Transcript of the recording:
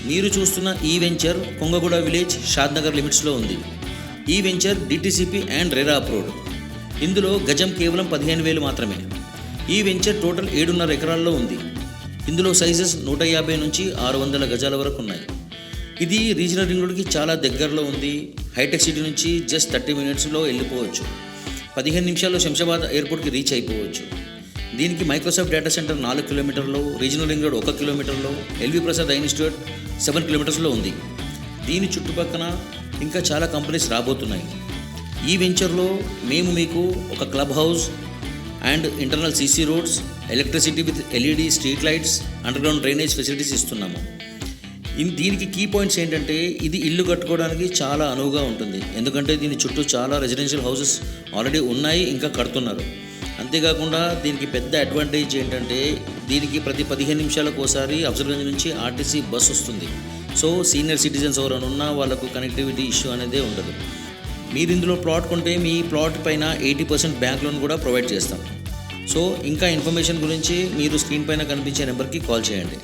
మీరు చూస్తున్న ఈ వెంచర్ కొంగగూడ విలేజ్ షాద్నగర్ లిమిట్స్లో ఉంది. ఈ venture DTCP and RERA approved. ఇందులో గజం కేవలం 15,000 మాత్రమే. ఈ వెంచర్ టోటల్ 7.5 ఎకరాల్లో ఉంది. ఇందులో సైజెస్ 150 నుంచి 600 గజాల వరకు ఉన్నాయి. ఇది రీజనల్ రింగ్ రోడ్కి చాలా దగ్గరలో ఉంది. హైటెక్ సిటీ నుంచి జస్ట్ 30 మినిట్స్లో వెళ్ళిపోవచ్చు. 15 నిమిషాల్లో శంషాబాద్ ఎయిర్పోర్ట్కి రీచ్ అయిపోవచ్చు. దీనికి మైక్రోసాఫ్ట్ డేటా సెంటర్ 4 కిలోమీటర్లో, రీజనల్ రింగ్ రోడ్ 1 కిలోమీటర్లో, ఎల్వి ప్రసాద్ ఇన్స్టిట్యూట్ 7 కిలోమీటర్స్లో ఉంది. దీని చుట్టుపక్కల ఇంకా చాలా కంపెనీస్ రాబోతున్నాయి. ఈ వెంచర్లో మేము మీకు ఒక club house and internal CC roads, electricity with LED street lights, underground drainage facilities ఇస్తున్నాము. దీనికి కీ పాయింట్స్ ఏంటంటే ఇది ఇల్లు కట్టుకోవడానికి చాలా అనువుగా ఉంటుంది. ఎందుకంటే దీని చుట్టూ చాలా రెసిడెన్షియల్ హౌసెస్ ఆల్రెడీ ఉన్నాయి, ఇంకా కడుతున్నారు. అంతేకాకుండా దీనికి పెద్ద అడ్వాంటేజ్ ఏంటంటే దీనికి ప్రతి 15 నిమిషాలకు ఒకసారి అఫ్జల్గంజ్ నుంచి ఆర్టీసీ బస్ వస్తుంది. సో సీనియర్ సిటిజన్స్ ఎవరైనా ఉన్నా వాళ్ళకు కనెక్టివిటీ ఇష్యూ అనేదే ఉండదు. మీరు ఇందులో ప్లాట్ కొంటే మీ ప్లాట్ పైన 80% బ్యాంక్ లోన్ కూడా ప్రొవైడ్ చేస్తాం. సో ఇంకా ఇన్ఫర్మేషన్ గురించి మీరు స్క్రీన్ పైన కనిపించే నెంబర్కి కాల్ చేయండి.